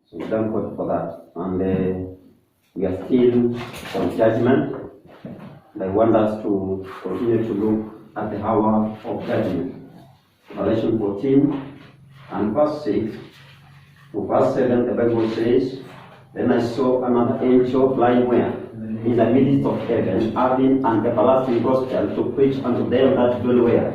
So we thank God for that. And we are still on judgment. And I want us to continue to look at the hour of judgment. Revelation 14 and verse 6 to verse 7, the Bible says, "Then I saw another angel flying where? In the midst of heaven, having an everlasting gospel to preach unto them that dwell where?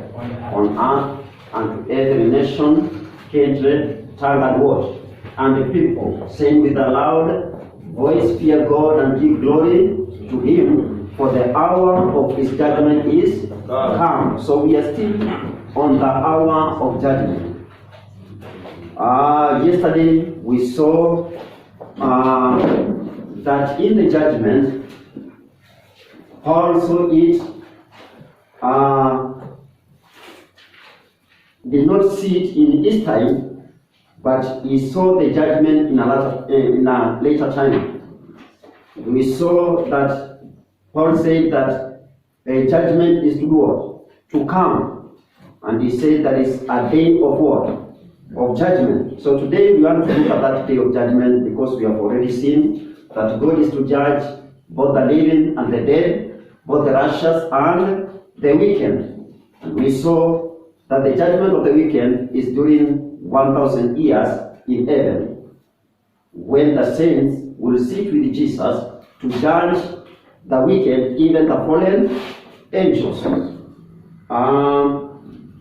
On earth, and to every nation, kindred, tongue, and what? And the people, saying with a loud voice, Fear God and give glory to him, for the hour of his judgment is come." So we are still on the hour of judgment. Yesterday we saw that in the judgment, Paul saw it, did not see it in his time, but he saw the judgment in a later time. We saw that Paul said that a judgment is to do what? To come. And he said that is a day of what? Of judgment. So today we want to look at that day of judgment, because we have already seen that God is to judge both the living and the dead, both the righteous and the wicked. And we saw that the judgment of the wicked is during 1,000 years in heaven, when the saints will sit with Jesus to judge the wicked, even the fallen angels.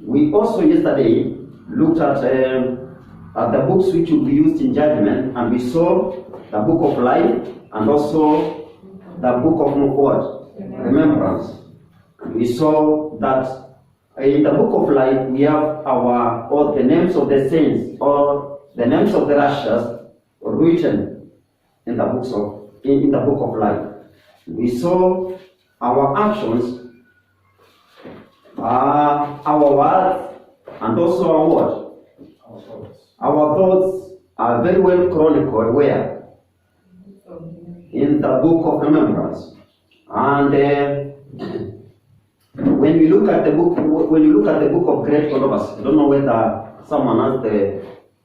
We also yesterday looked at the books which will be used in judgment, and we saw the book of life and also the book of what? Remembrance. And we saw that in the book of life we have all the names of the saints or the names of the righteous written in the book of life. We saw our actions, our words, and also our what? Our thoughts are very well chronicled where? In the book of remembrance. And when you look at the book of Great Controversy, I don't know whether someone has the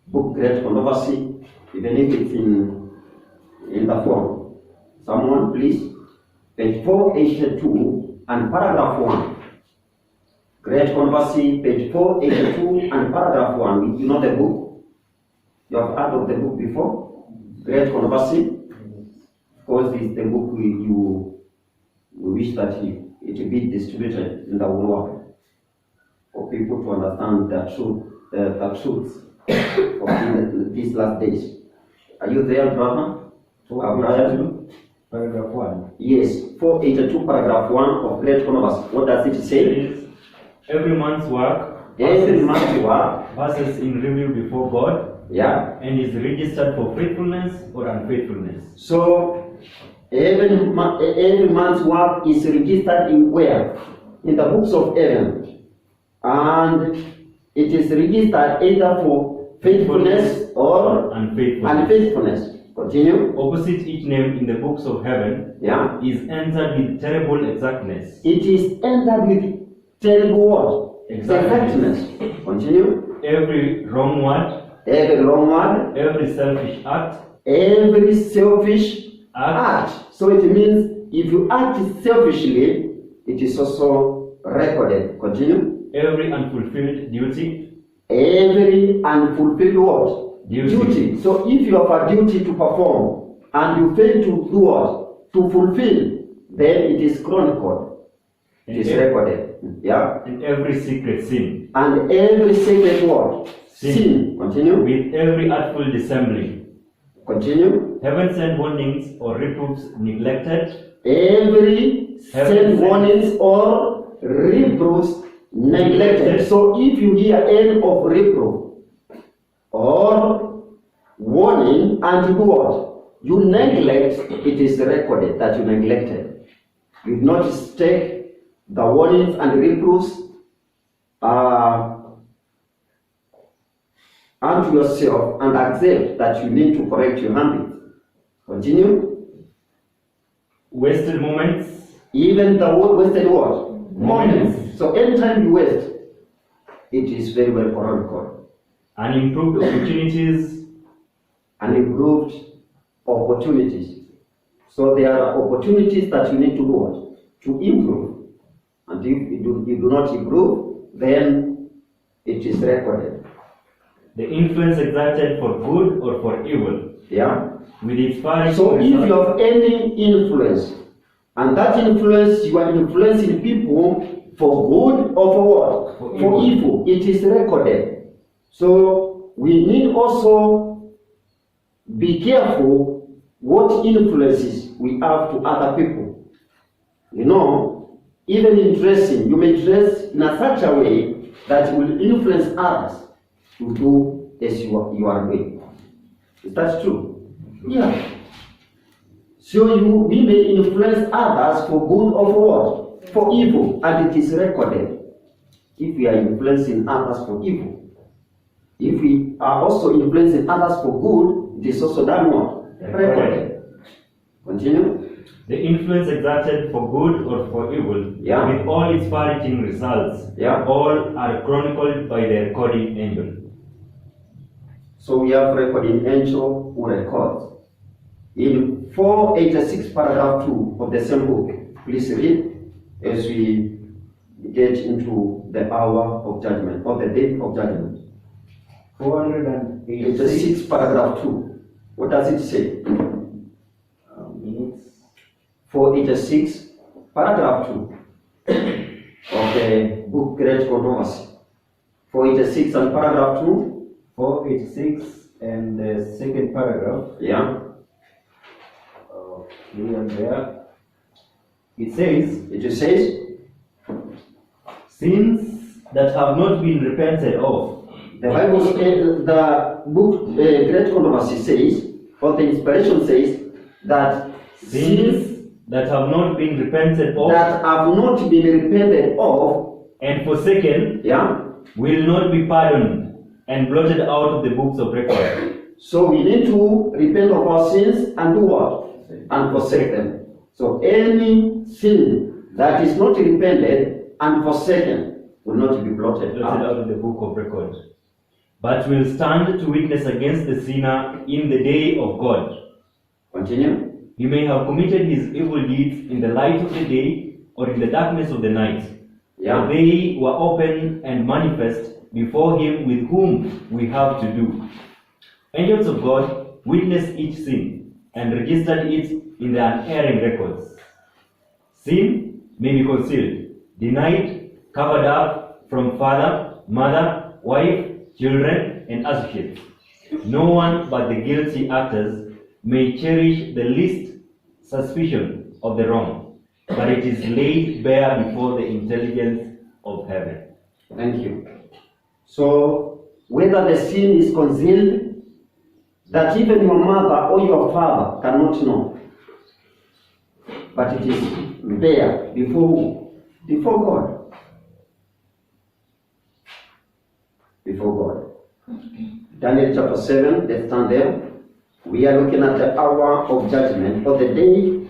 book Great Controversy, even if it's in the form. Someone, please. Page 482 and paragraph 1. Great Controversy, page 482 and paragraph 1. You know the book? You have heard of the book before? Great Controversy? Of course, it's the book we wish that it be distributed in the whole world for people to understand the truths of these last days. Are you there, brother? Paragraph 1. Yes, 482 paragraph 1 of Great Controversy. What does it say? Every man's work passes in review before God, yeah, and is registered for faithfulness or unfaithfulness. So every man's work is registered in where? In the books of heaven, and it is registered either for faithfulness or unfaithfulness. Continue. Opposite each name in the books of heaven, yeah, is entered with terrible exactness. It is entered with terrible what? Exactness. Continue. Every wrong word, every selfish act, So it means if you act selfishly, it is also recorded. Continue. Every unfulfilled duty. Every unfulfilled what? Duty. So if you have a duty to perform and you fail to do what? To fulfill, then it is chronicled. It is recorded. Yeah. And every secret sin. And every secret what? Sin. Continue. With every artful dissembling. Continue. Heaven sent warnings or reproofs neglected. Every sent warnings or reproofs neglected. So if you hear any of reproof or warning and you do what? You neglect, it is recorded that you neglected. You do not take the warnings and reproofs unto yourself and accept that you need to correct your habit. Continue. Wasted moments. Even the wasted what? Moments. So anytime you waste, it is very well chronicled. Unimproved opportunities. unimproved opportunities. So there are opportunities that you need to do what? To improve. And if you do not improve, then it is recorded. The influence exerted for good or for evil. Yeah? With its far-reaching So if you results. have any influence, and that influence, you are influencing people for good or for what? For evil. It is recorded. So we need also be careful what influences we have to other people. You know, even in dressing, you may dress in such a way that will influence others to do as you are doing. Is that true? Yeah. So we may influence others for good or for what? For evil, and it is recorded. If we are influencing others for evil, if we are also influencing others for good, it is also done what? Recorded. Continue. The influence exerted for good or for evil, Yeah. with all its far-reaching results, Yeah. all are chronicled by the recording angel. So we have recording angel who records. In 486 paragraph 2 of the same book, please read as we get into the hour of judgment, or the day of judgment. 486 86 paragraph 2. What does it say? minutes. 486 paragraph 2 of the book Great Controversy. 486 and paragraph 2. 486 and the second paragraph. Yeah. Here and there. It says, It says, Sins that have not been repented of, the Bible, the book Great Controversy says, or the inspiration says, that sins that have not been repented of that have not been repented of, and forsaken, yeah. will not be pardoned and blotted out of the books of record. So we need to repent of our sins and do what? And forsake them. So any sin that is not repented and forsaken will not be blotted Blotted out. out of the book of record. But will stand to witness against the sinner in the day of God. Continue. He may have committed his evil deeds in the light of the day or in the darkness of the night. Yeah. For they were open and manifest before him with whom we have to do. Angels of God witnessed each sin and registered it in the unerring records. Sin may be concealed, denied, covered up from father, mother, wife, children, and associates. No one but the guilty actors may cherish the least suspicion of the wrong, but it is laid bare before the intelligence of heaven. Thank you. So whether the sin is concealed, that even your mother or your father cannot know, but it is there before who? Before God. Before God. Daniel chapter 7, let's stand there. We are looking at the hour of judgment, or the day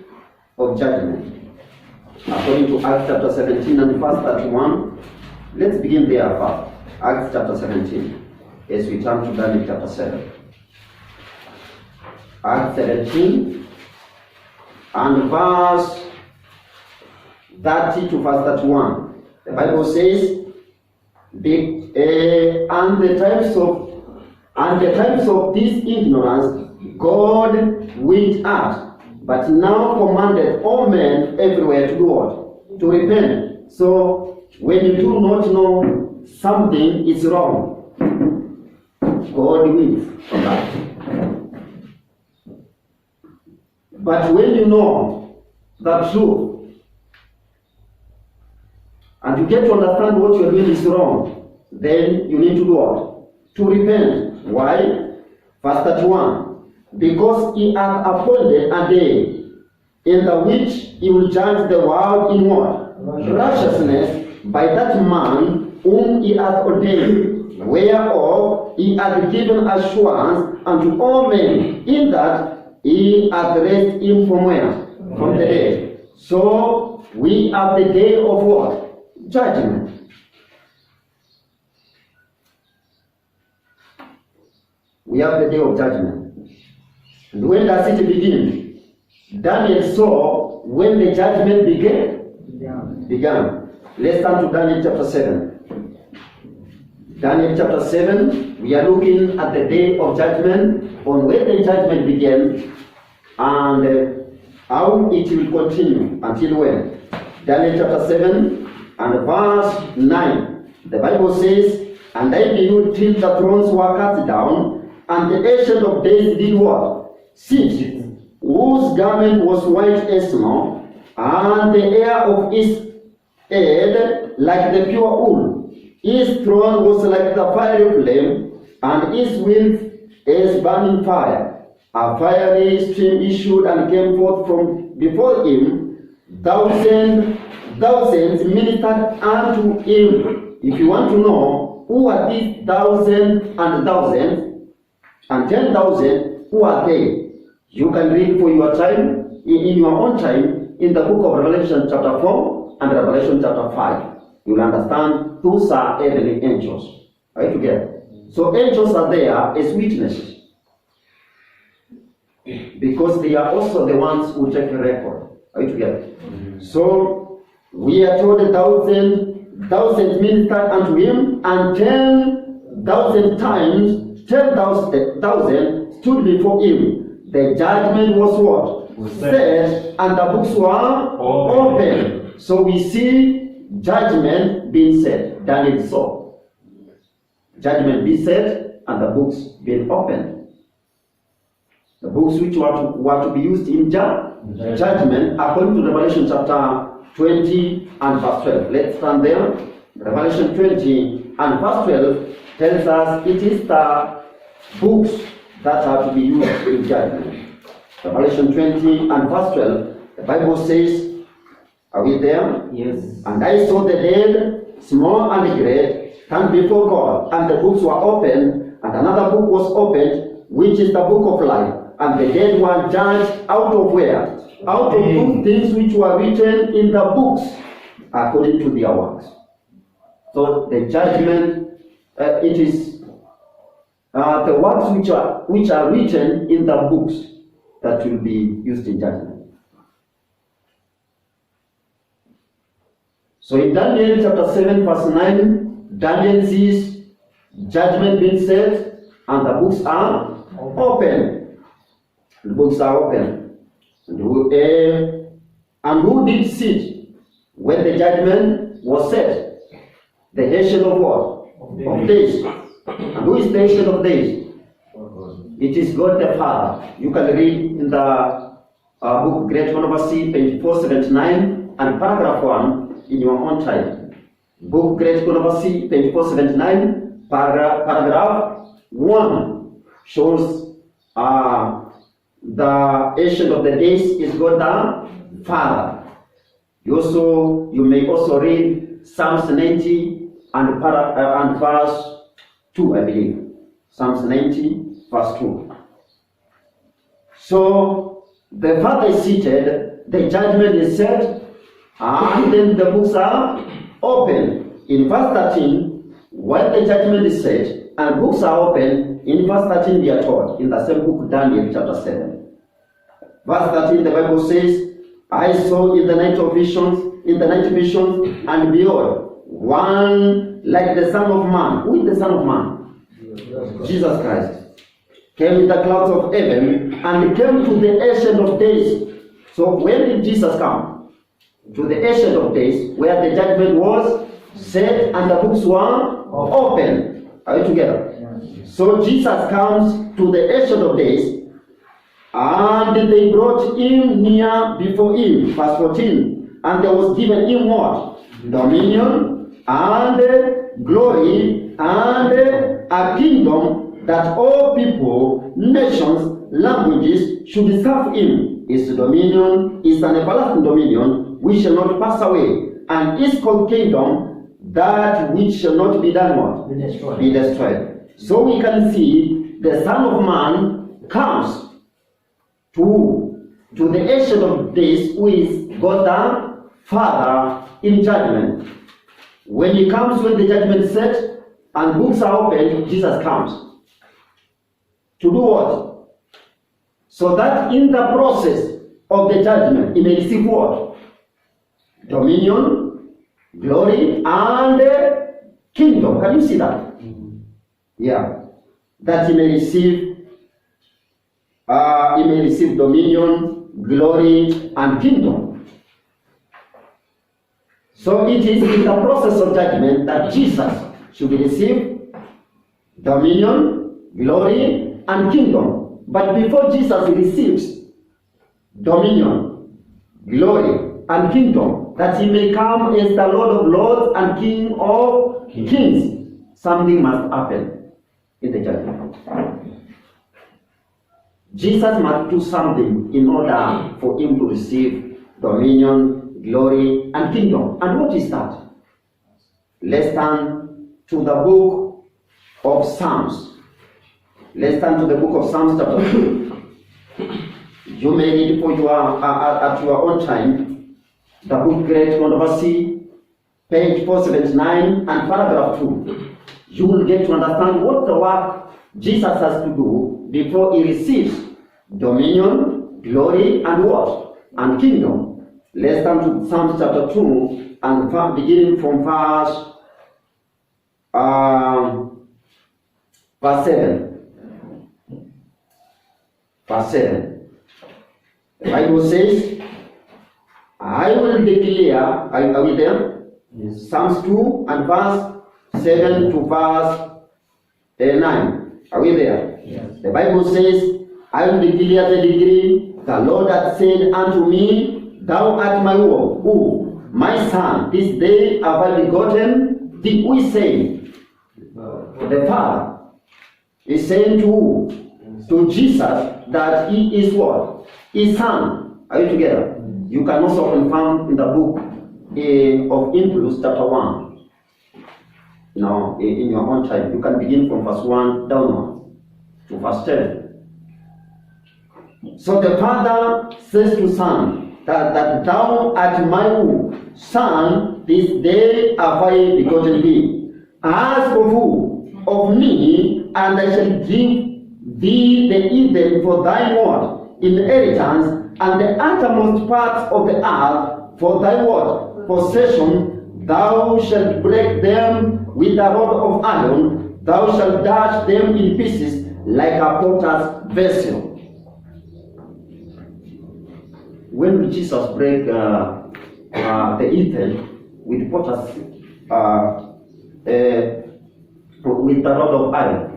of judgment. According to Acts chapter 17 and verse 31, let's begin there first. Acts chapter 17, as we turn to Daniel chapter 7. Acts 17 and verse 30 to verse 31. The Bible says, and the times of this ignorance God winked at, but now commanded all men everywhere to do what? To repent. So when you do not know something is wrong, God winks on that. But when you know the truth, and you get to understand what you're doing is wrong, then you need to do what? To repent. Why? Verse 31. Because he hath appointed a day in the which he will judge the world in what? Righteousness by that man whom he hath ordained, whereof he hath given assurance unto all men, in that he hath raised him from where? From the dead. So we have the day of what? Judgment. We have the day of judgment. And when does it begin? Daniel saw when the judgment began. Let's turn to Daniel chapter 7. Daniel chapter 7, we are looking at the day of judgment, on when the judgment began, and how it will continue until when. Daniel chapter 7 and verse 9. The Bible says, "And I beheld till the thrones were cast down, and the Ancient of Days did what? Sit, whose garment was white as snow, and the hair of his head like the pure wool. His throne was like the fiery flame, and his wheels as burning fire. A fiery stream issued and came forth from before him. Thousands ministered unto him." If you want to know who are these thousands and thousands and 10,000, who are they? You can read for your time, in your own time, in the book of Revelation chapter 4 and Revelation chapter 5. You'll understand those are heavenly angels. Are you together? So angels are there as witnesses, because they are also the ones who take a record. Are you together? So we are told thousands ministered unto him, and 10,000 times 10,000 stood before him. The judgment was what? Was Set, and the books were open. So we see judgment being set. Daniel saw judgment being set, and the books being opened. The books which were to be used in judgment, according to Revelation chapter 20 and verse 12. Let's turn there. Revelation 20 and verse 12 tells us it is the books that are to be used in judgment. Revelation 20 and verse 12, the Bible says, are we there? Yes. "And I saw the dead, small and great, stand before God, and the books were opened, and another book was opened, which is the book of life. And the dead were judged out of where? Out of those things which were written in the books, according to their works." So the judgment, it is the works which are written in the books that will be used in judgment. So in Daniel chapter 7 verse 9, Daniel sees judgment being set, and the books are open. The books are open. And who did sit when the judgment was set? The Ancient of what? Of days. And who is the Ancient of days? It is God the Father. You can read in the book Great Controversy, page 479 and paragraph 1 in your own time. Book Great Controversy, page 479, paragraph 1 shows the Ancient of the Days is God the Father. You may also read Psalms 90 and verse 2, I believe. Psalms 90, verse 2. So the Father is seated, the judgment is set, and then the books are open. In verse 13, when the judgment is set and books are open, in verse 13 we are told, in the same book, Daniel chapter 7. Verse 13, the Bible says, "I saw in the night visions, and behold, one like the Son of Man." Who is the Son of Man? Jesus Christ. Came in the clouds of heaven, and came to the Ancient of Days. So when did Jesus come? To the Ancient of Days, where the judgment was set and the books were open. Are you together? So Jesus comes to the Ancient of Days, and they brought him near before him. Verse 14. "And there was given him what? Dominion and glory and a kingdom, that all people, nations, languages should serve him. His dominion is an everlasting dominion which shall not pass away, and his called kingdom that which shall not be done what? Be destroyed." So we can see the Son of Man comes to the Ancient of Days, who is God the Father, in judgment. When he comes, when the judgment is set and books are opened, Jesus comes. To do what? So that in the process of the judgment, he may receive what? Dominion, glory, and kingdom. Can you see that? Yeah. That he may receive dominion, glory, and kingdom. So it is in the process of judgment that Jesus should receive dominion, glory, and kingdom. But before Jesus receives dominion, glory, and kingdom, that he may come as the Lord of Lords and King of Kings, something must happen in the judgment. Jesus must do something in order for him to receive dominion, glory, and kingdom. And what is that? Let's turn to the book of Psalms. Let's turn to the book of Psalms chapter 2. You may read for at your own time the book Great Controversy, page 479 and paragraph 2. You will get to understand what the work Jesus has to do before he receives dominion, glory, and what? And kingdom. Let's turn to Psalms chapter 2 and beginning from verse 7. Verse 7. The Bible says, I will declare, are we there? Yes. Psalms 2 and verse 7 to verse 9. Are we there? Yes. The Bible says, I will declare the decree, the Lord hath said unto me, Thou art my womb. Who? My son, this day have I begotten thee. Who is saying? The Father is saying to who? To Jesus, that he is what? His son. Are you together? You can also confirm in the book of Hebrews chapter 1. Now, in your own time, you can begin from verse 1 downward to verse 10. So the Father says to Son, that thou art my womb. Son, this day have I begotten thee. Ask of who? Of me, and I shall give thee the Eden for thy what? Inheritance, and the uttermost parts of the earth for thy what? Possession. Thou shalt break them with a rod of iron. Thou shalt dash them in pieces like a potter's vessel. When will Jesus break the Eden with potter's with the rod of iron?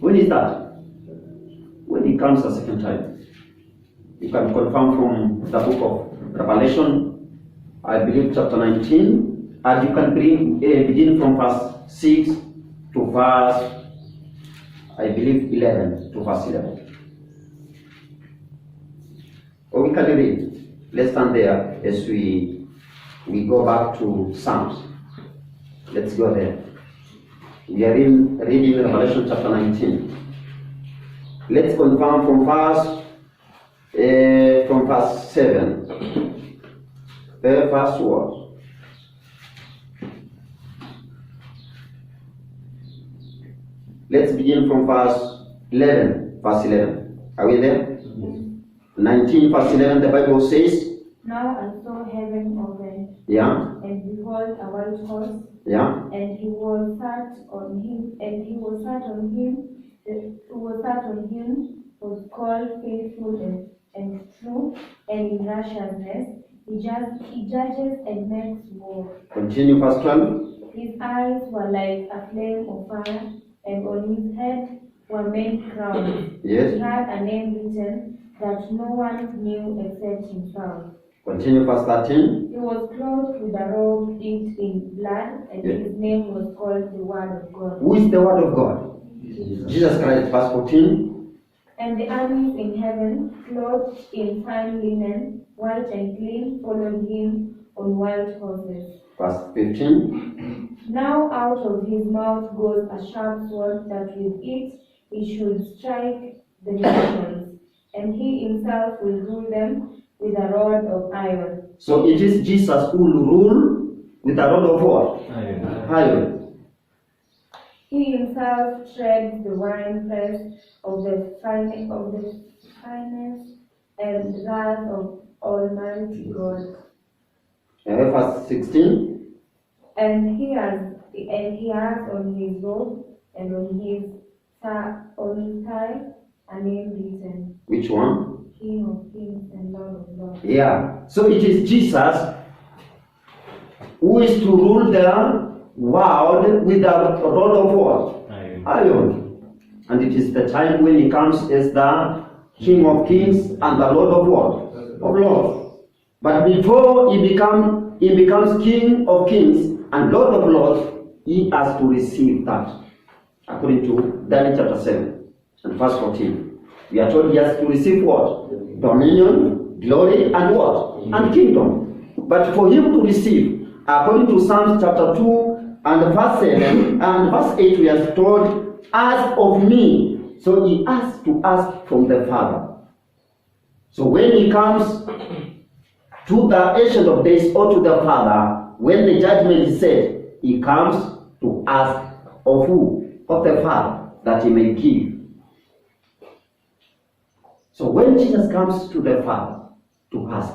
When is that? When he comes a second time. You can confirm from the book of Revelation, I believe chapter 19, and you can begin from verse 6 to verse, I believe 11 to verse 11. Or we can read. Let's stand there as we go back to Psalms. Let's go there. We are reading Revelation chapter 19. Let's confirm from verse 7. Verse what? Let's begin from verse 11. Verse 11. Are we there? 19 verse 11, the Bible says, Now I saw heaven open, yeah, and behold a white horse, yeah, and he was sat on him, was called faithful and true, and in righteousness he judges and makes war. Continue verse 12. His eyes were like a flame of fire, and on his head were many crowns. Yes. He had a name written that no one knew except himself. Continue verse 13. He was clothed with a robe dipped in blood, and Yes. his name was called the Word of God. Who is the Word of God? Jesus Christ. Verse 14. And the armies in heaven, clothed in fine linen, white and clean, followed him on white horses. Verse 15. Now out of his mouth goes a sharp sword, that with it he should strike the nations, and he himself will rule them with a rod of iron. So it is Jesus who will rule with a rod of what? Iron. Iron. He himself treads the winepress of the finest and wrath of Almighty God. Verse 16. And he has on his robe and on his thigh a name written, Which one? King of Kings and Lord of Lords. Yeah. So it is Jesus who is to rule the world with a rod of what? Iron. And it is the time when he comes as the King of Kings and the Lord of what? Of Lords. But before he becomes King of Kings and Lord of Lords, he has to receive that. According to Daniel chapter 7 and verse 14. We are told he has to receive what? Dominion, glory, and what? And kingdom. But for him to receive, according to Psalms chapter 2 and verse 7 and verse 8, we are told, ask of me. So he has to ask from the Father. So when he comes to the Ancient of Days or to the Father, when the judgment is set, he comes to ask of who? Of the Father, that he may give. So when Jesus comes to the Father to ask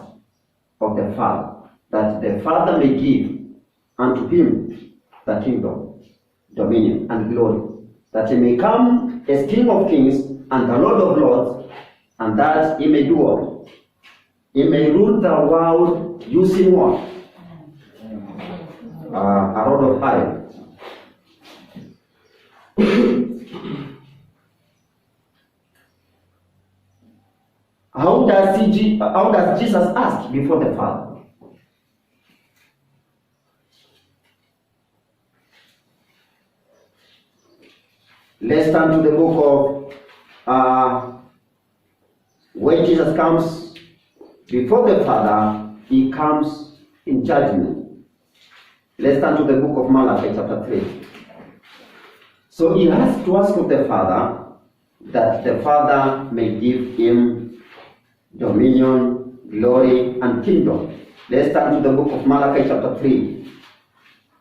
of the Father, that the Father may give unto him the kingdom, dominion, and glory, that he may come as King of Kings and the Lord of Lords, and that he may do what? He may rule the world using what? A rod of iron. How does Jesus ask before the Father? Let's turn to the book of when Jesus comes before the Father, he comes in judgment. Let's turn to the book of Malachi chapter 3. So he has to ask of the Father that the Father may give him dominion, glory, and kingdom. Let's turn to the book of Malachi chapter 3.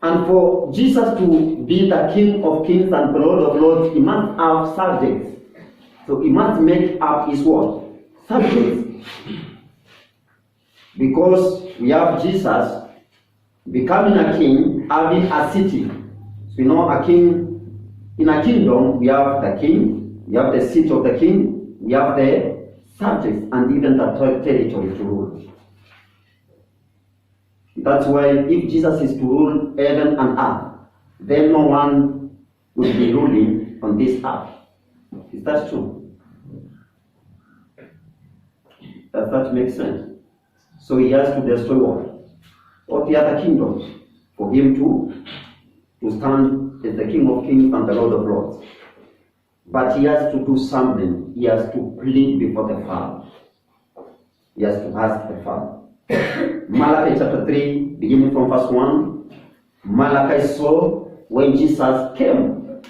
And for Jesus to be the King of Kings and the Lord of Lords, he must have subjects. So he must make up his what? Subjects. Because we have Jesus becoming a king, having a city. So you know, a king, in a kingdom, we have the king, we have the seat of the king, we have the subjects, and even the territory to rule. That's why if Jesus is to rule heaven and earth, then no one will be ruling on this earth. Is that true? Does that make sense? So he has to destroy what? All the other kingdoms for him to stand as the King of Kings and the Lord of Lords. But he has to do something. He has to plead before the Father. He has to ask the Father. Malachi chapter 3, beginning from verse 1. Malachi saw when Jesus came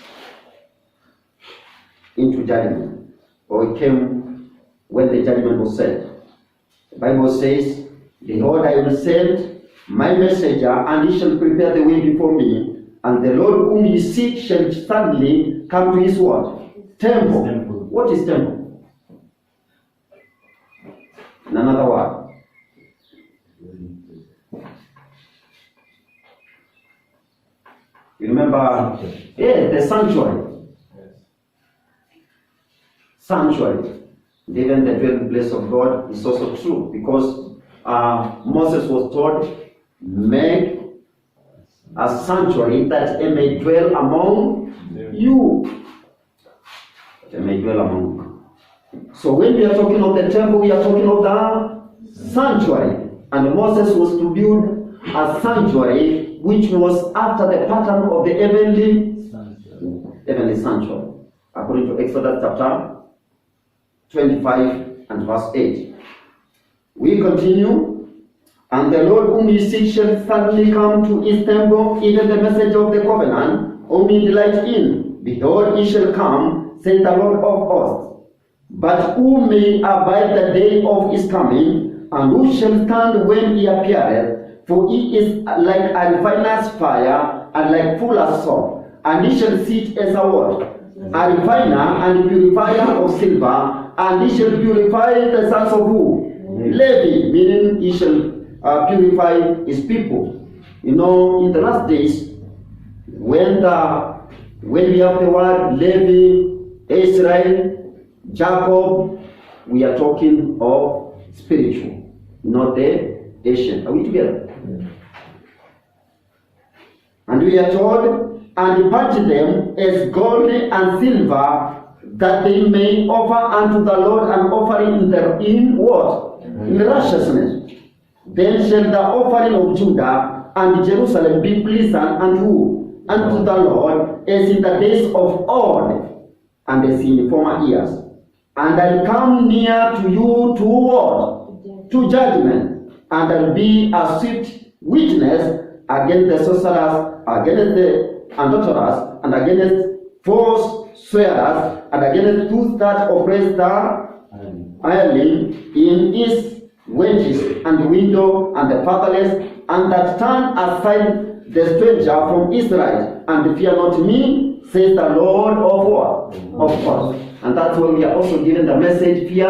into judgment, or he came when the judgment was set. The Bible says, behold, I will send my messenger, and he shall prepare the way before me, and the Lord whom ye seek shall suddenly come to his what? Temple. What is temple? In another word. You remember? Yeah, the sanctuary. Sanctuary. Even the dwelling place of God is also true, because Moses was told, make a sanctuary that it may dwell among you. That it may dwell among you. So when we are talking of the temple, we are talking of the sanctuary. And Moses was to build a sanctuary which was after the pattern of the heavenly sanctuary. According to Exodus chapter 25 and verse 8. We continue. And the Lord whom ye seek shall suddenly come to his temple, even the messenger of the covenant, whom ye delight in. Behold, he shall come, saith the Lord of hosts. But who may abide the day of his coming, and who shall stand when he appeareth? For he is like a refiner's fire, and like fuller's soap. and he shall sit as a what? A refiner and purifier of silver, and he shall purify the sons of who? Levi, meaning he shall purify his people. You know, in the last days, when we have the word Levi, Israel, Jacob, we are talking of spiritual, not the ancient. Are we together? And we are told, and purge them as gold and silver, that they may offer unto the Lord an offering in what? In righteousness. Then shall the offering of Judah and Jerusalem be pleasant unto who? Unto the Lord, as in the days of old, and as in former years. And I'll come near to you to what? To judgment. And I'll be a swift witness against the sorcerers, against the adulterers, and against false swearers, and against those that oppress the hireling in his wages, and the widow, and the fatherless, and that turn aside the stranger from Israel, and fear not me, says the Lord of what? Of course. And that's why we are also given the message, fear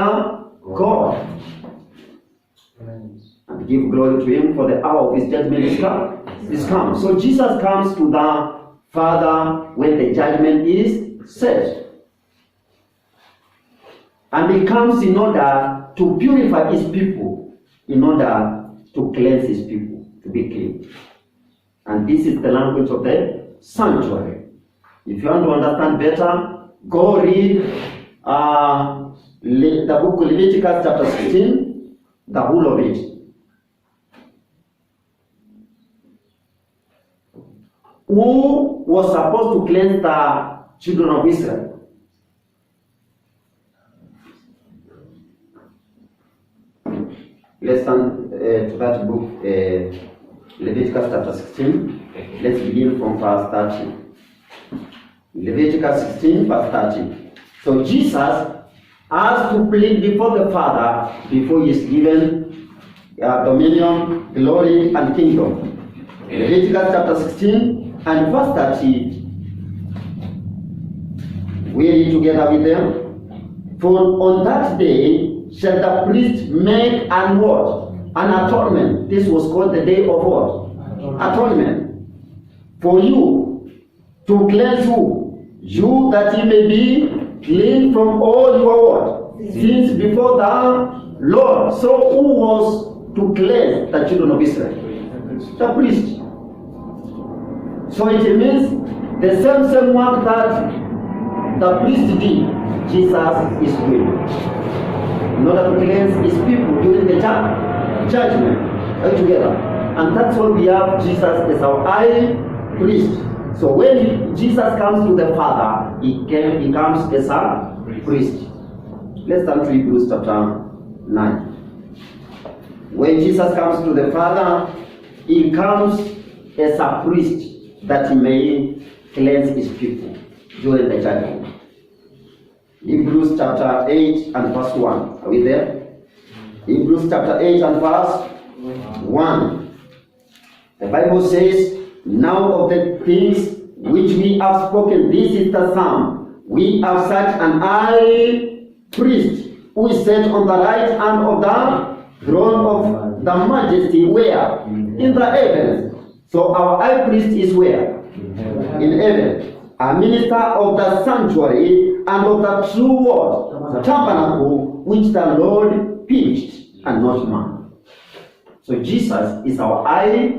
God. And give glory to him, for the hour of his judgment is come. So Jesus comes to the Father when the judgment is set. And he comes in order to purify his people, in order to cleanse his people, to be clean. And this is the language of the sanctuary. If you want to understand better, go read the book of Leviticus chapter 16, the whole of it. Who was supposed to cleanse the children of Israel? Let's turn to that book, Leviticus chapter 16. Let's begin from verse 30. Leviticus 16, verse 30. So Jesus has to plead before the Father before he is given dominion, glory, and kingdom. Leviticus chapter 16 and verse 30. We read together with them. For on that day shall the priest make an what? An atonement. This was called the day of what? Atonement. For you to cleanse who? You, that ye may be clean from all your what? Sins before the Lord. So who was to cleanse the children of Israel? The priest. So it means the same work that the priest did, Jesus is doing, in order to cleanse his people during the judgment. Are you together? And that's why we have Jesus as our high priest. So when Jesus comes to the Father, he comes as a priest. Let's turn to Hebrews chapter 9. When Jesus comes to the Father, he comes as a priest, that he may cleanse his people during the judgment. Hebrews chapter 8 and verse 1. Are we there? Hebrews chapter 8 and verse 1. The Bible says, now of the things which we have spoken, this is the sum. We have such an high priest who is set on the right hand of the throne of the majesty, where? In the heavens. So our high priest is where? In heaven. A minister of the sanctuary and of the true word, tabernacle, which the Lord pitched and not man. So Jesus is our high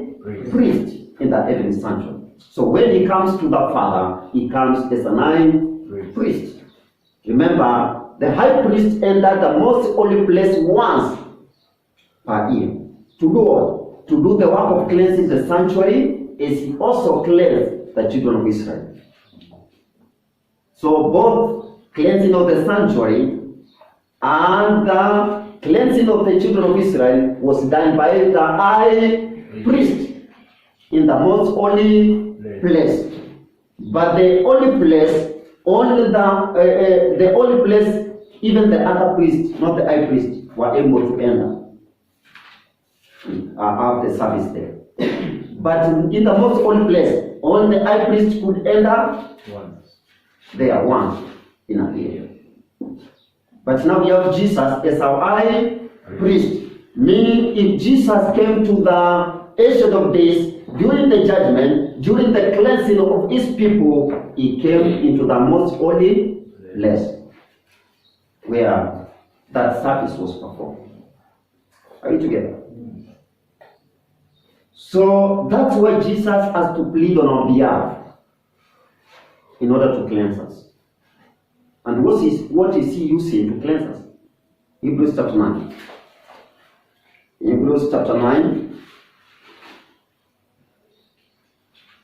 priest in the heavenly sanctuary. So when he comes to the Father, he comes as an high priest. Remember, the high priest entered the most holy place once per year. To do what? To do the work of cleansing the sanctuary, as he also cleansed the children of Israel. So both cleansing of the sanctuary and the cleansing of the children of Israel was done by the high priest in the most holy place. But the holy place, only the holy place, even the other priest, not the high priest, were able to enter after the service there. But in the most holy place, only the high priest could enter Once. there once in a year. But now we have Jesus as our high priest. Meaning, if Jesus came to the Ancient of Days during the judgment, during the cleansing of his people, he came into the most holy place where that service was performed. Are you together? So that's why Jesus has to plead on our behalf in order to cleanse us. And what is he using to cleanse us? Hebrews chapter 9. Hebrews chapter 9.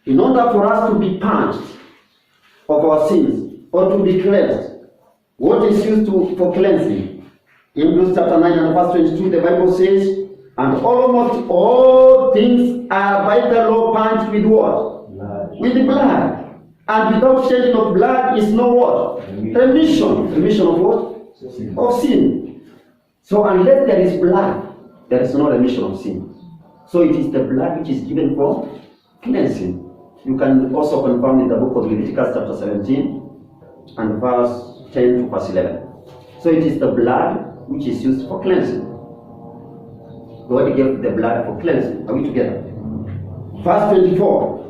In order for us to be purged of our sins or to be cleansed, what is used for cleansing? Hebrews chapter 9 and verse 22, the Bible says, and almost all things are by the law purged with what? Blood. With the blood. And without shedding of blood is no what? Remission. Remission of what? Sin. Of sin. So unless there is blood, there is no remission of sin. So it is the blood which is given for cleansing. You can also confirm in the book of Leviticus chapter 17 and verse 10 to verse 11. So it is the blood which is used for cleansing. God gave the blood for cleansing. Are we together? Verse 24.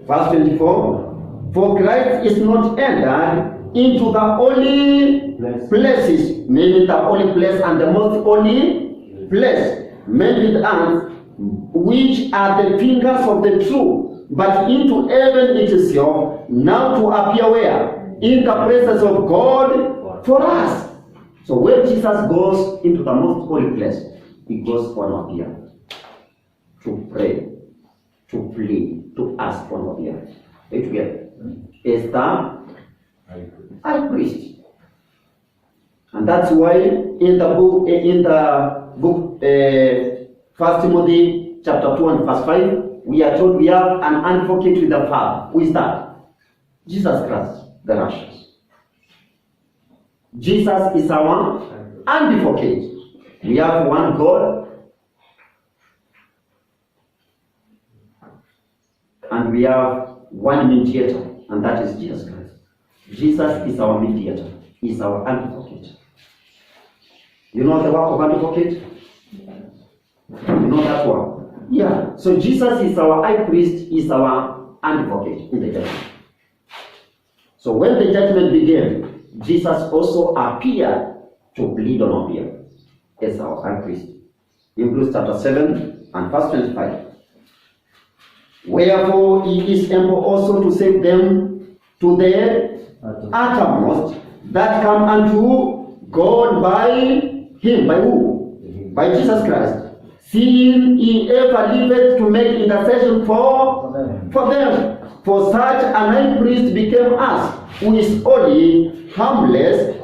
Verse 24. For Christ is not entered into the holy places, meaning the holy place and the most holy place, made with hands, which are the fingers of the true, but into heaven itself, now to appear where? In the presence of God for us. So when Jesus goes into the most holy place, he goes on our behalf to pray, to plead, to ask on our behalf. Are you together? Is the high priest. And that's why in the book 1 Timothy chapter 2 and verse 5, we are told we have an advocate with the Father. Who is that? Jesus Christ, the righteous. Jesus is our advocate. We have one God and we have one mediator, and that is Jesus Christ. Jesus is our mediator. He is our advocate. You know the work of advocate? You know that one? Yeah. So Jesus is our high priest, is our advocate in the judgment. So when the judgment began, Jesus also appeared to plead on our behalf as our high priest. Hebrews chapter 7 and verse 25. Wherefore he is able also to save them to the uttermost that come unto God by him. By who? By Jesus Christ. Seeing he ever liveth to make intercession for them. For such an high priest became us, who is holy, harmless,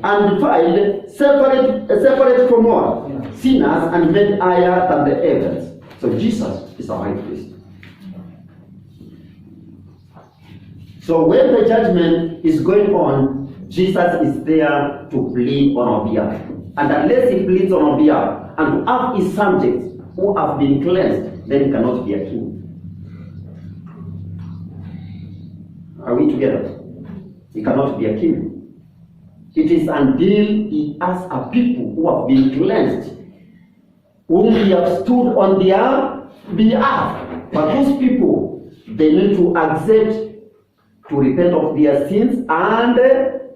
undefiled, separate from what? Sinners, and made higher than the heavens. So Jesus is our high priest. So when the judgment is going on, Jesus is there to plead on our behalf. And unless he pleads on our behalf and to have his subjects who have been cleansed, then he cannot be a king. Are we together? He cannot be a king. It is until he has a people who have been cleansed, whom he has stood on their behalf. But those people, they need to accept to repent of their sins and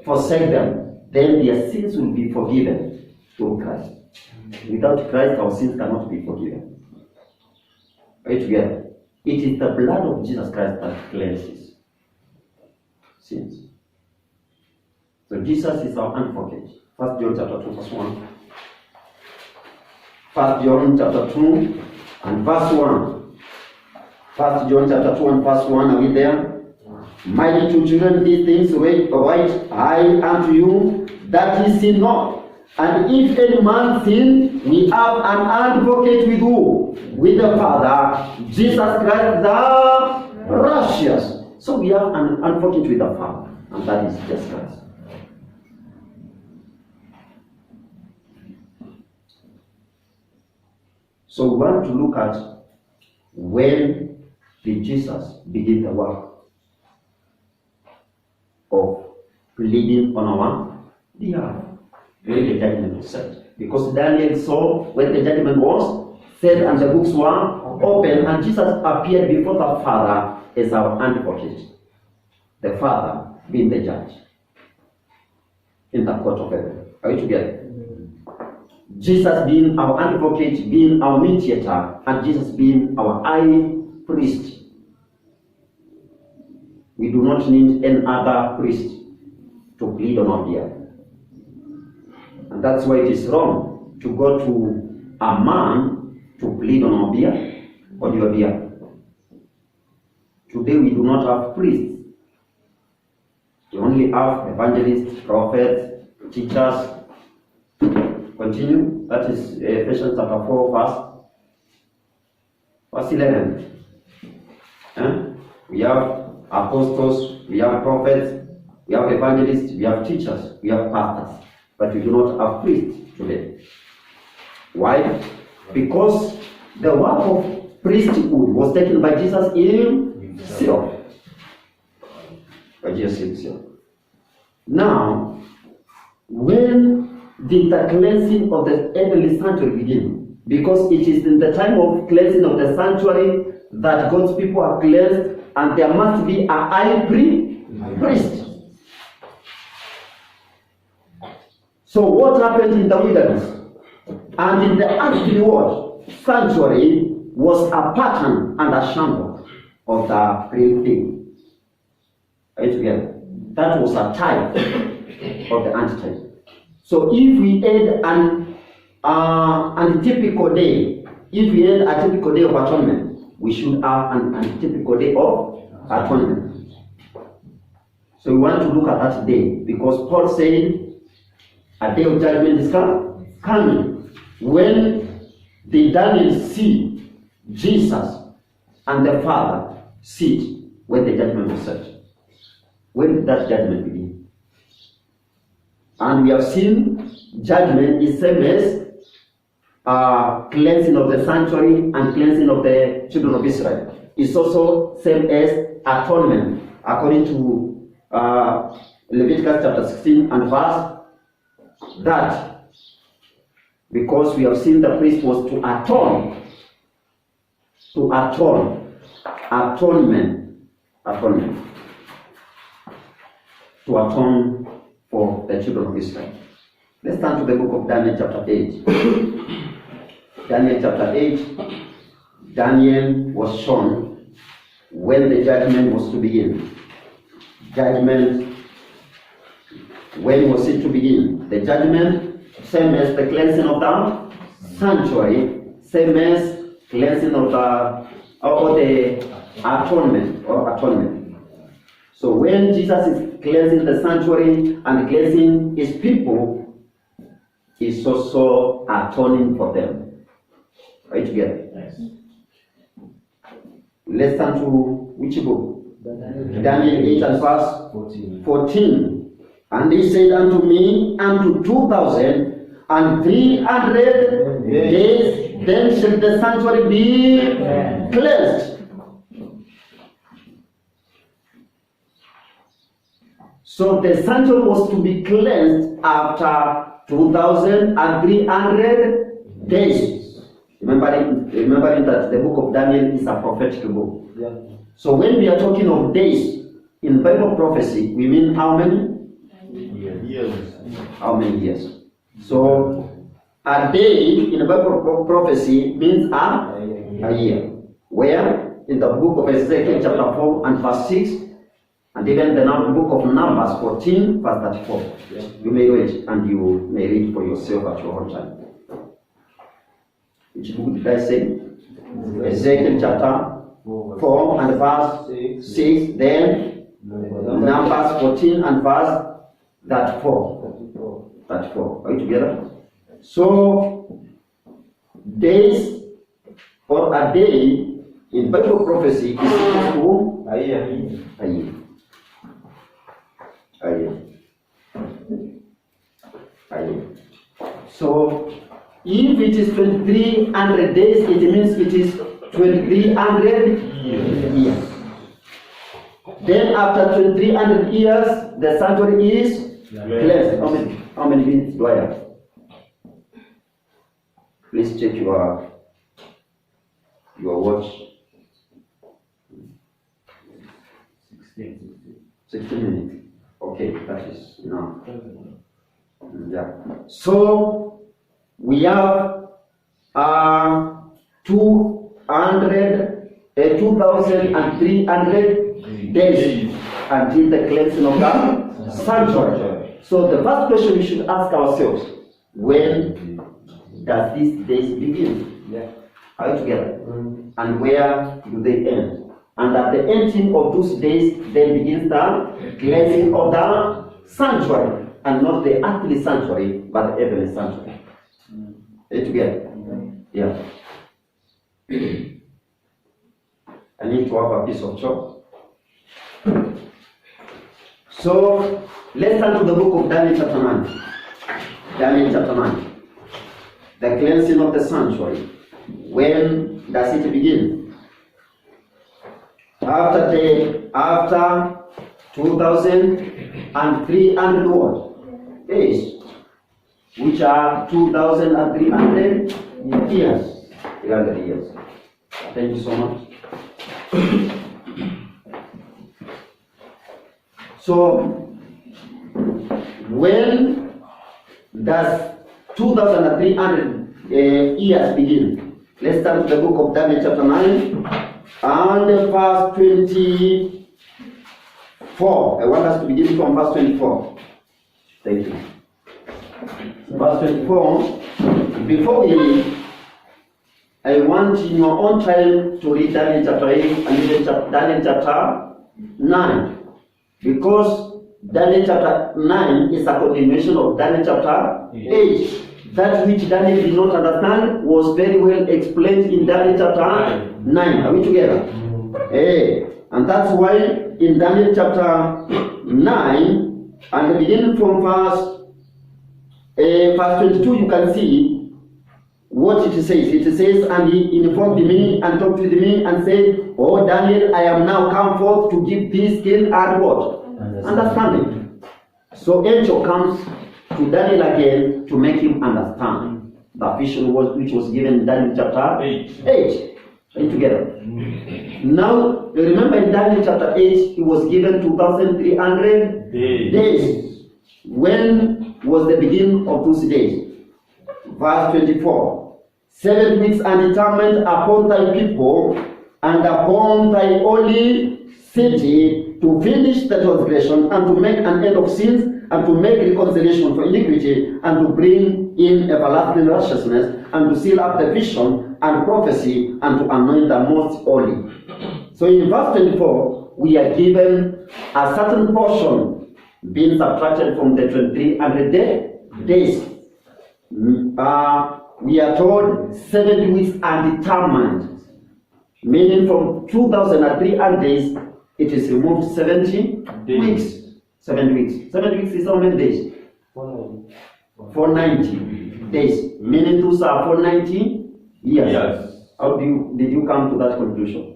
forsake them. Then their sins will be forgiven through Christ. Without Christ, our sins cannot be forgiven. Are you together? It is the blood of Jesus Christ that cleanses sins. So Jesus is our advocate. 1 John chapter 2 verse 1. 1 John chapter 2 and verse 1. 1 John chapter 2 and verse 1. Are we there? My little children, these things write I unto you, that ye sin not. And if any man sin, we have an advocate with who? With the Father, Jesus Christ the righteous. So we have an advocate with the Father, and that is Jesus Christ. So we want to look at when did Jesus begin the work of pleading on our behalf when the judgment was set? Because Daniel saw when the judgment was set and the books were open, and Jesus appeared before the Father as our advocate, the Father being the judge in the court of heaven. Are we together? Jesus being our advocate, being our mediator, and Jesus being our high priest. We do not need any other priest to plead on our behalf. And that's why it is wrong to go to a man to plead on our behalf, on your behalf. Today we do not have priests. We only have evangelists, prophets, teachers. Continue. That is Ephesians chapter 4, verse 11. We have apostles, we have prophets, we have evangelists, we have teachers, we have pastors. But we do not have priests today. Why? Because the work of priesthood was taken by Jesus himself. By Jesus himself. Now, when did the cleansing of the heavenly sanctuary begin? Because it is in the time of cleansing of the sanctuary that God's people are cleansed, and there must be a high priest. So what happened in the wilderness and in the earthly world, sanctuary was a pattern and a shamble of the real thing. Are you together? That was a type of the antitype. So if we had an typical day, if we had a typical day of atonement, we should have an typical day of atonement. So we want to look at that day, because Paul said a day of judgment is coming. When did Daniel see Jesus and the Father sit when the judgment was set? When did that judgment begin? And we have seen judgment is same as cleansing of the sanctuary and cleansing of the children of Israel. It's also same as atonement, according to Leviticus chapter 16 and verse that, because we have seen the priest was to atone, to atone for the children of Israel. Let's turn to the book of Daniel chapter 8. Daniel chapter 8, Daniel was shown when the judgment was to begin. Judgment, when was it to begin? The judgment, same as the cleansing of the sanctuary, same as cleansing of the atonement. So when Jesus is cleansing the sanctuary and cleansing his people, he's also atoning for them. Right together? Yes. Let's turn to which book? Daniel 8 and verse 14. And he said unto me, unto 2,300 days, then shall the sanctuary be cleansed. So the sanctuary was to be cleansed after 2,300 days. Remembering that the book of Daniel is a prophetic book. Yeah. So when we are talking of days in Bible prophecy, we mean how many? Years. How many years? So a day in Bible prophecy means a year. Where in the book of Ezekiel chapter 4 and verse 6, and even the book of Numbers 14 verse 34. Yeah. You may read and you may read for yourself at your own time. Which book did I say? Ezekiel chapter 4 and verse 6, then Numbers 14 and verse 34. Are you together? So, days or a day in Bible prophecy is equal to a year. So, if it is 2,300 days, it means it is 2300 years. Then after 2300 years, the sanctuary is cleansed. How many minutes do I have? Please check your watch. 16 minutes. Okay, that is enough. Yeah. So we have 2,300 days until the cleansing of the sanctuary. So the first question we should ask ourselves: when does these days begin? Yeah. Are you together? And where do they end? And at the ending of those days, then begins the cleansing of the sanctuary, and not the earthly sanctuary, but the heavenly sanctuary. Are you together? Yeah. I need to have a piece of chalk. So let's turn to the book of Daniel chapter 9. Daniel chapter 9. The cleansing of the sanctuary. When does it begin? After 2,300 what? Days, which are 2,300 years. 300 years. Thank you so much. So, when does 2,300 years begin? Let's start with the book of Daniel chapter 9 and verse 24. I want us to begin from verse 24. Thank you. Verse 24. Before we read, I want in your own time to read Daniel chapter 8 and even Daniel chapter 9. Because Daniel chapter 9 is a continuation of Daniel chapter 8. That which Daniel did not understand was very well explained in Daniel chapter 9. Are we together? And that's why in Daniel chapter 9, and beginning from verse 22, you can see what it says. It says, and he informed me and talked with me and said, "Oh Daniel, I am now come forth to give thee skill and what? Understanding." So angel comes to Daniel again to make him understand the vision which was given in Daniel chapter 8. Are you together? Now, remember in Daniel chapter 8, he was given 2,300 days. When was the beginning of those days? Verse 24. 7 weeks and determined upon thy people and upon thy holy city to finish the transgression and to make an end of sins and to make reconciliation for iniquity and to bring in everlasting righteousness and to seal up the vision and prophecy and to anoint the most holy. So in verse 24, we are given a certain portion being subtracted from the 2,300 days. We are told 70 weeks are determined, meaning from 2,300 days, it is removed 70 weeks. 7 weeks. 7 weeks is how many days? 490 days. Meaning those are 490 years. Yes. How did you come to that conclusion?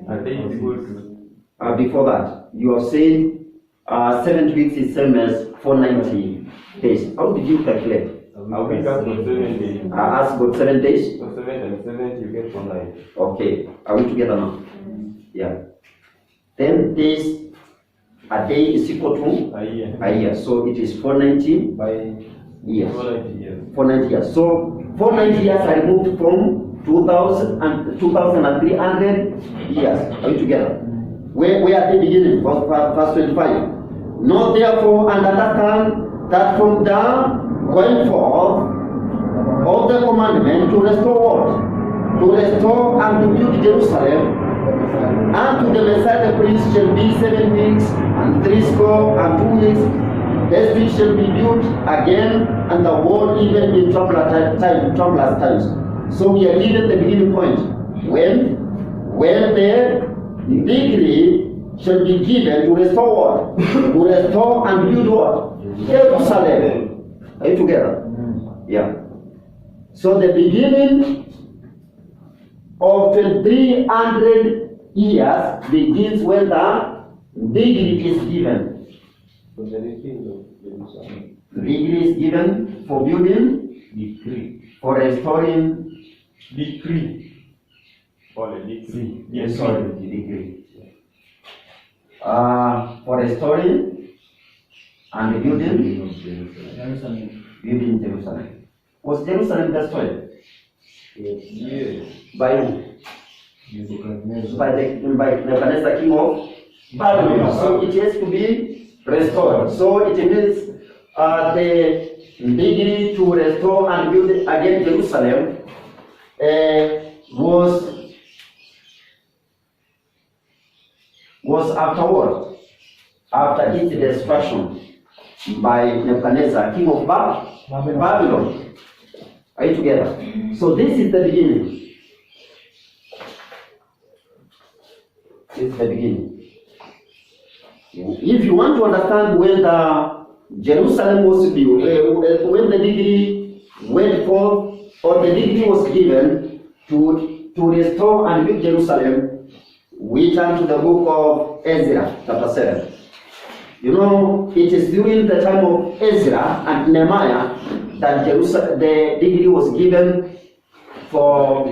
I think it's good. Before that, you have said 7 weeks is same as 490 days. How did you calculate? I think that's got 7 days. Ask about 7 days? So 7 and 7 you get 490. Okay. Are we together now? Yeah. 10 days, a day is equal to A year. a year. So it is 490 By years. 490 years. 490 years. So 490 years are removed from 2,300 years. Are we together? Where are they beginning? Verse 25. Know therefore and understand that from the going forth of the commandment to restore what? To restore and to build Jerusalem, and to the Messiah the priest shall be 7 weeks and 60 and 2 weeks. The street shall be built again, and the wall even in troublous times. So we are given the beginning point. When the degree shall be given to restore what? To restore and build what? Jerusalem. Are you together? Yeah. So the beginning of 2300 years begins when the degree is given. For the king of Jerusalem. Degree is given for building, Decree. for restoring. Decree. Or the decree. Yes, Sorry, degree. For restoring and building, building Jerusalem. Was Jerusalem destroyed? Yes. By who? By Nebuchadnezzar, king of Babylon. So it has to be restored. So it means the degree to restore and build again Jerusalem was afterward, after its destruction by Nebuchadnezzar, king of Babylon. Are you together? So this is the beginning. This is the beginning. If you want to understand when the Jerusalem was built, when the decree went forth, or the decree was given to restore and build Jerusalem, we turn to the book of Ezra, chapter 7. You know, it is during the time of Ezra and Nehemiah that the decree was given for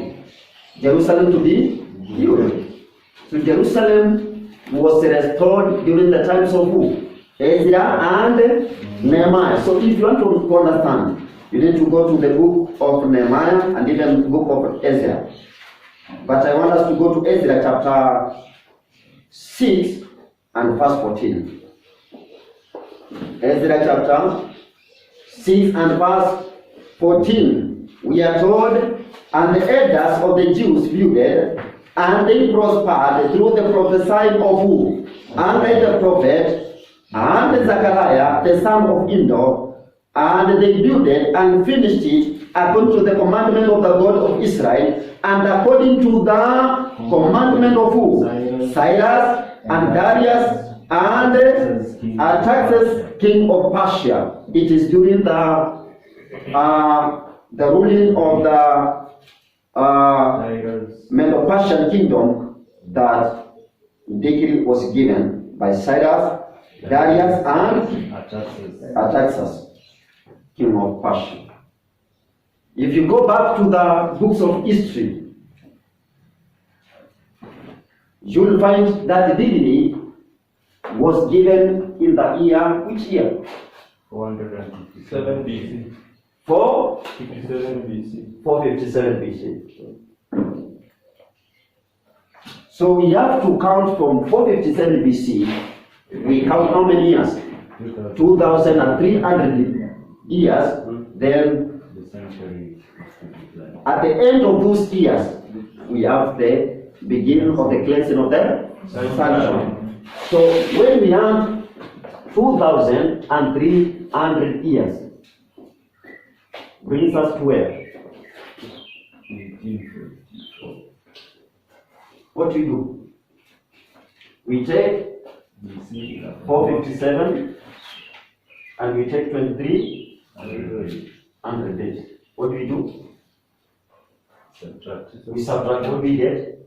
Jerusalem to be built. So Jerusalem was restored during the times of who? Ezra and Nehemiah. So if you want to understand, you need to go to the book of Nehemiah and even the book of Ezra. But I want us to go to Ezra chapter 6 and verse 14. Ezra chapter 6 and verse 14. We are told, and the elders of the Jews builded, and they prospered through the prophesying of who? And the prophet, and Zechariah, the son of Indo, and they builded and finished it according to the commandment of the God of Israel, and according to the commandment of who? Cyrus and Darius and Artaxerxes, king of Persia. It is during the ruling of the Medo-Persian kingdom that decree was given by Cyrus, Darius, and Artaxerxes, king of Persia. If you go back to the books of history, you will find that the decree was given in the year, which year? 457 BC. 457 BC. 457 BC. So we have to count from 457 BC. We count how many years? 2,300 years. Then at the end of those years, we have the beginning of the cleansing of the sanctuary. So when we have 2,300 years, brings us to where? What do you do? We take 457 and we take 2300 days. What do we do? We subtract what we get?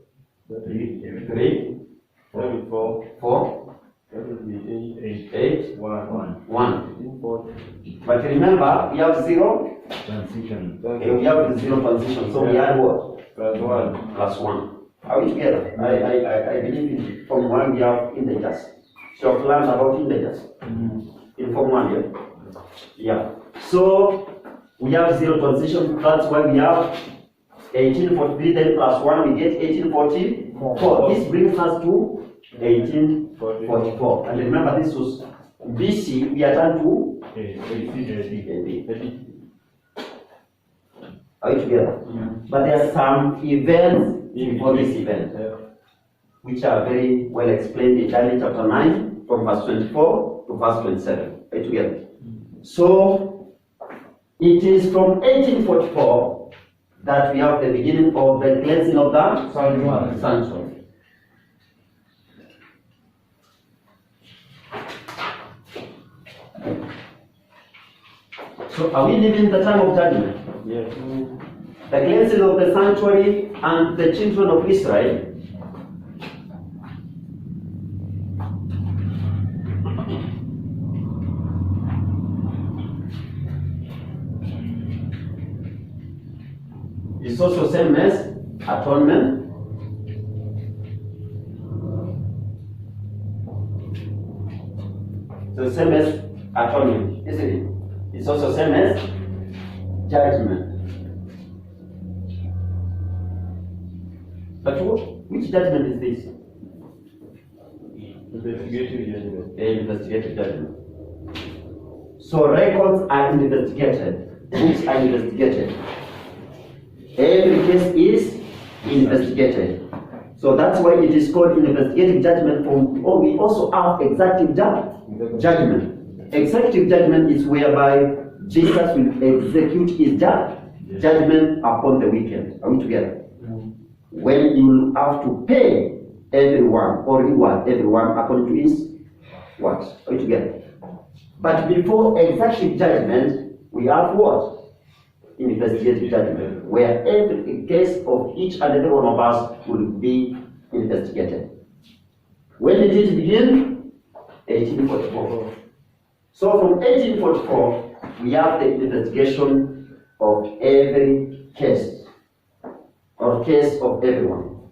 3, 4, 8, 1. But remember, we have 0 Transition. and we have the 0 transition. So we add what? Plus 1. Are we together? I believe in Form 1 we have integers. So I've learned about integers. In Form 1, yeah? Yeah. So we have 0 transition, that's why we have 1843, then plus 1 we get 1844. This brings us to 1844. And remember, this was BC, we are turned to AD. Are you together? But there are some events before this event, which are very well explained in Daniel chapter 9, from verse 24 to verse 27. Are you together? So, it is from 1844 that we have the beginning of the cleansing of the sanctuary. So, are we living in the time of judgment? Yes. the cleansing of the sanctuary and the children of Israel. It's also same as atonement. The same as atonement, isn't it? It's also same as judgment. But which judgment is this? Investigative judgment. Investigative judgment. So records are investigated, books are investigated. Every case is investigated. So that's why it is called investigative judgment. Or we also have executive judgment. Executive judgment is whereby Jesus will execute his judgment upon the wicked. Are we together? When you will have to pay everyone or reward everyone according to his what? Are we together? But before executive judgment, we have what? Investigative judgment, where every case of each and every one of us will be investigated. When did it begin? 1844. So from 1844, we have the investigation of every case, or case of everyone.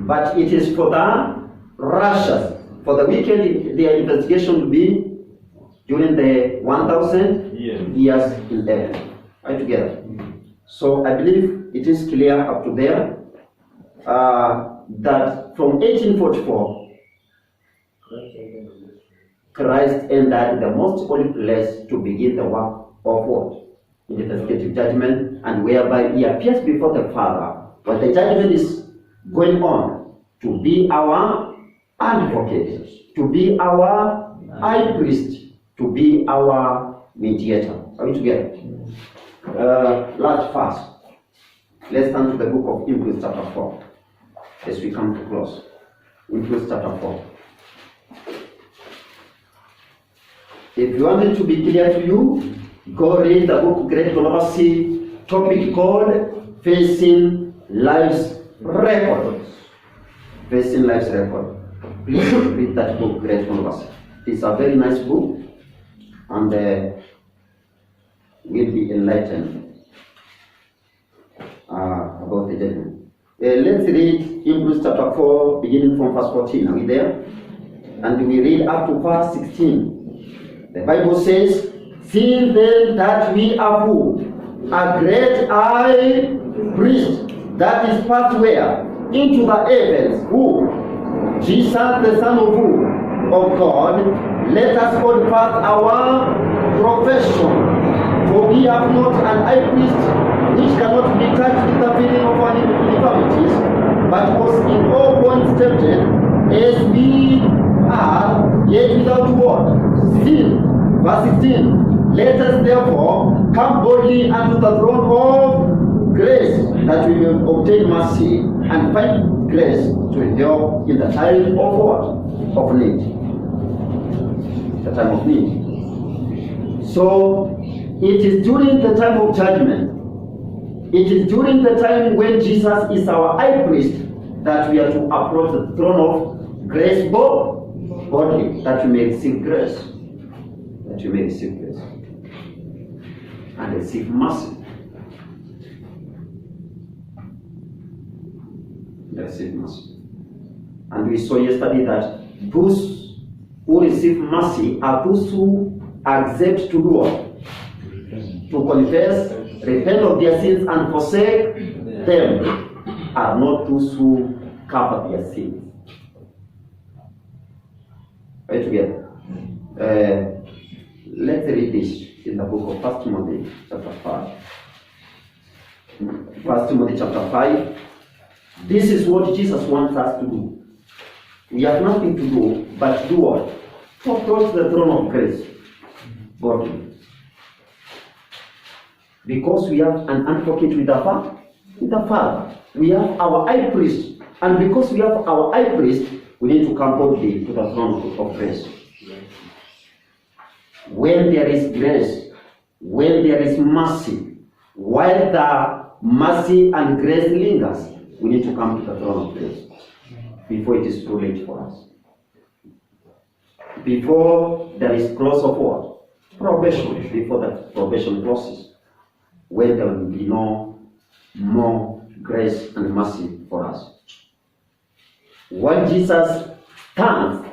But it is for the righteous, for the wicked, their investigation will be during the 1,000 years in heaven. Right together. So I believe it is clear up to there that from 1844, Christ entered the most holy place to begin the work of what? Investigative judgment, and whereby he appears before the Father when the judgment is going on to be our advocate, to be our high priest, to be our mediator. Are we together? Last fast. Let's turn to the book of Hebrews chapter 4 as we come to close. Hebrews chapter 4. If you want it to be clear to you, go read the book Great Controversy, topic called Facing Life's Record. Facing Life's Record. Please read that book, Great Controversy. It's a very nice book, and will be enlightened about the judgment. Let's read Hebrews chapter 4, beginning from verse 14. Are we there? And we read up to verse 16. The Bible says, "Seeing then that we are who? A great high priest that is passed where? Into the heavens. Who? Jesus, the Son of who? Of God. Let us hold fast our profession. For we have not an high priest which cannot be touched with the feeling of our infirmities, but was in all points tempted, as we are, yet without what? Sin." Verse 16. "Let us therefore come boldly unto the throne of grace, that we may obtain mercy and find grace to help in the time of what? Of need." The time of need. So it is during the time of judgment, it is during the time when Jesus is our high priest, that we are to approach the throne of grace boldly, that we may receive grace, that we may receive grace and receive mercy. Receive mercy. And we saw yesterday that those who receive mercy are those who accept to do what? To confess, repent of their sins and forsake them, are not those who cover their sins. Right together. Let's read this in the book of 1 Timothy chapter 5. 1 Timothy chapter 5. This is what Jesus wants us to do. We have nothing to do but do what? To approach the throne of grace boldly. Because we have an advocate with the Father. We have our high priest. And because we have our high priest, we need to come boldly to the throne of grace. When there is grace, when there is mercy, while the mercy and grace lingers, we need to come to the throne of grace before it is too late for us. Before there is close of what? Probation. Before that probation closes, when there will be no more grace and mercy for us. When Jesus stands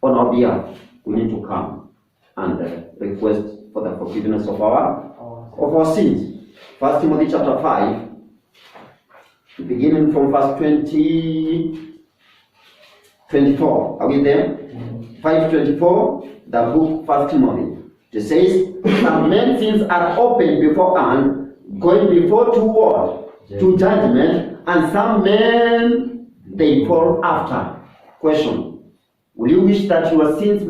on our behalf, we need to come and request for the forgiveness of our sins. 1 Timothy chapter 5, beginning from verse 24. Are we there? 5:24, the book 1 Timothy. It says, some men's sins are open beforehand, going before to judgment, and some men they fall after. Question: will you wish that your sins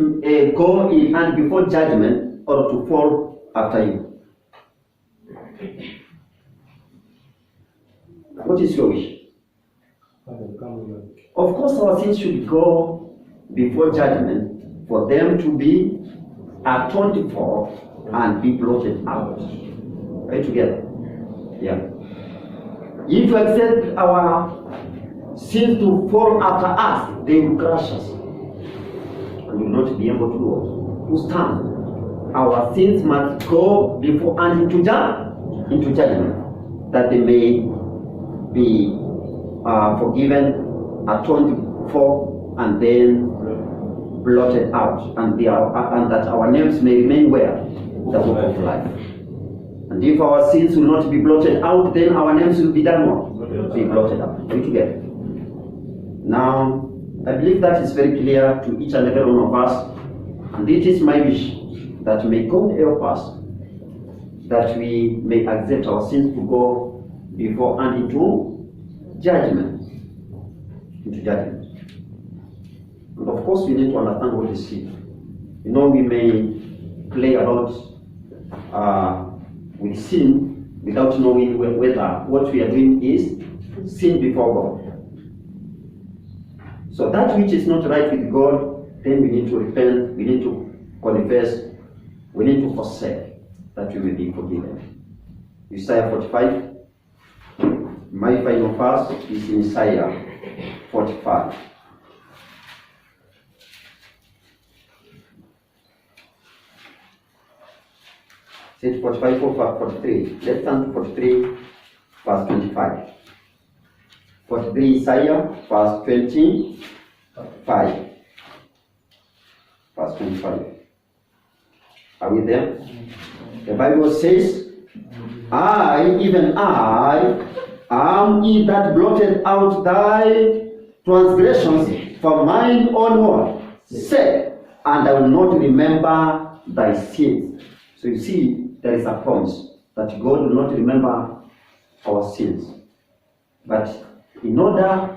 go in hand before judgment, or to fall after you? What is your wish? Of course, our sins should go before judgment, for them to be atoned for and be blotted out. Are you together? Yeah. If you accept our sins to fall after us, they will crush us. And we will not be able to stand. Our sins must go before and into judgment, that they may be forgiven, atoned for, and then blotted out, and that our names may remain where? The book of life. And if our sins will not be blotted out, then our names will be done what? Be blotted out. Are we together? Now, I believe that is very clear to each and every one of us, and it is my wish that may God help us, that we may accept our sins to go before and into judgment. Into judgment. And of course, we need to understand what is sin. You know, we may play about with sin without knowing whether what we are doing is sin before God. So that which is not right with God, then we need to repent, we need to confess, we need to forsake, that we may be forgiven. Isaiah 45. My final verse is in Isaiah 45. Say 45 or 43. Let's turn to 43, verse 25. 43 Isaiah, verse 25. Verse 25. Are we there? The Bible says, I, even I, am he that blotted out thy transgressions for mine own word, sake, and I will not remember thy sins. So you see, there is a promise that God will not remember our sins. But in order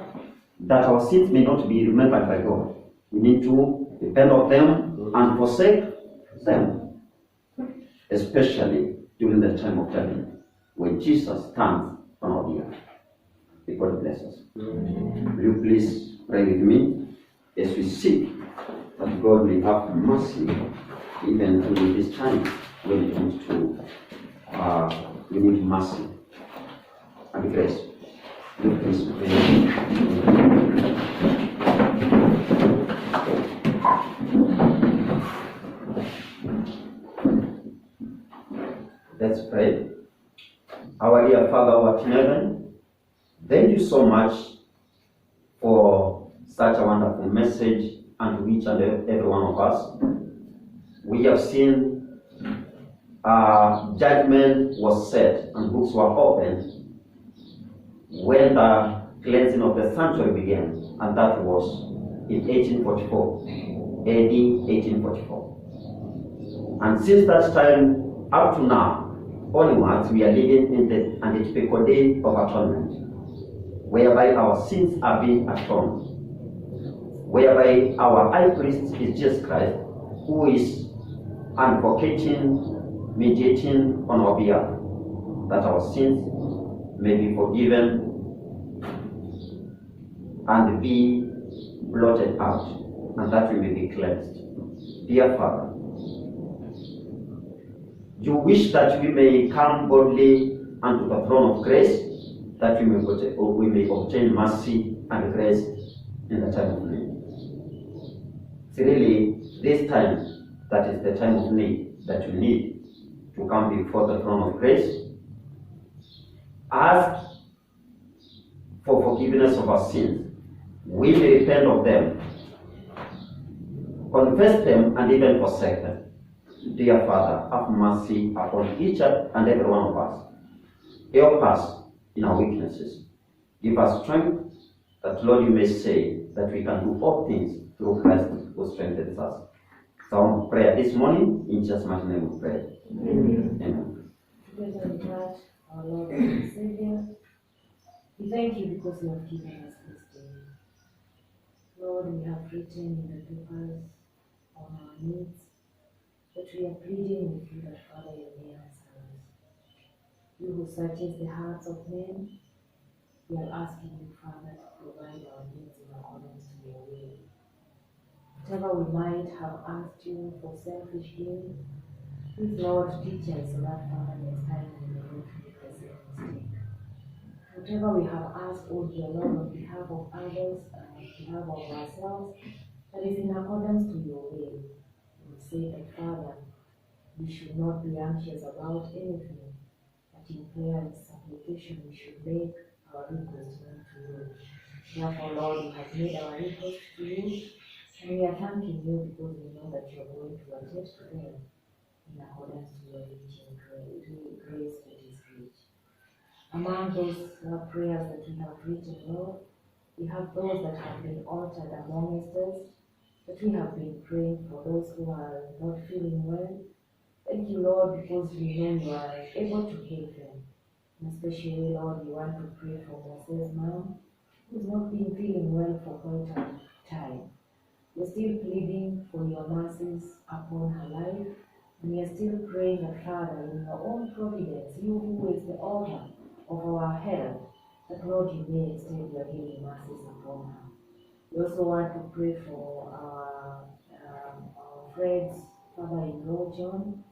that our sins may not be remembered by God, we need to repent of them and forsake them, especially during the time of judgment, when Jesus stands on our behalf. May God bless us. Will you please pray with me as we seek that God may have mercy even during this time when it comes to we need mercy and grace. Will you please pray? Let's pray. Our dear Father, who art in heaven, thank you so much for such a wonderful message unto each and every one of us. We have seen judgment was set and books were opened when the cleansing of the sanctuary began, and that was in 1844, AD 1844. And since that time up to now, onwards, we are living in the untypical day of atonement, whereby our sins are being atoned, whereby our high priest is Jesus Christ, who is advocating, mediating on our behalf, that our sins may be forgiven and be blotted out, and that we may be cleansed. Dear Father, You wish that we may come boldly unto the throne of grace, that we may obtain mercy and grace in the time of need. It's really this time that is the time of need that you need to come before the throne of grace. Ask for forgiveness of our sins. We may repent of them, confess them, and even forsake them. Dear Father, have mercy upon each and every one of us. Help us in our weaknesses. Give us strength that, Lord, you may say that we can do all things through Christ who strengthens us. So prayer this morning, in Jesus' mighty name we pray. Amen. Together with that, our Lord and Savior, we thank you because you have given us this day. Lord, we have written in the papers on our needs, but we are pleading with you that, Father, you may answer us. You who searches the hearts of men, we are asking you, Father, to provide our needs in accordance to your will. Whatever we might have asked you for selfish gain, please, Lord, teach us so that, Father, next time we may not make the same mistake. Whatever we have asked, O dear Lord, on behalf of others and on behalf of ourselves, that is in accordance to your will. We say that, Father, we should not be anxious about anything, but in prayer and supplication we should make our request known to you. Therefore, Lord, we have made our request to you, and we are thanking you because we know that you are going to attend to them in accordance to your reaching grace that is rich. Among those prayers that we have written, Lord, we have those that have been altered amongst us, that we have been praying for those who are not feeling well. Thank you, Lord, because we know you are able to help them. And especially, Lord, we want to pray for Moses' mom, who's not been feeling well for quite a time. We're still pleading for your mercies upon her life, and we are still praying that, Father, in your own providence, you who is the author of our health, that, Lord, you may extend your healing mercies upon her. We also want to pray for our Fred's father-in-law, John,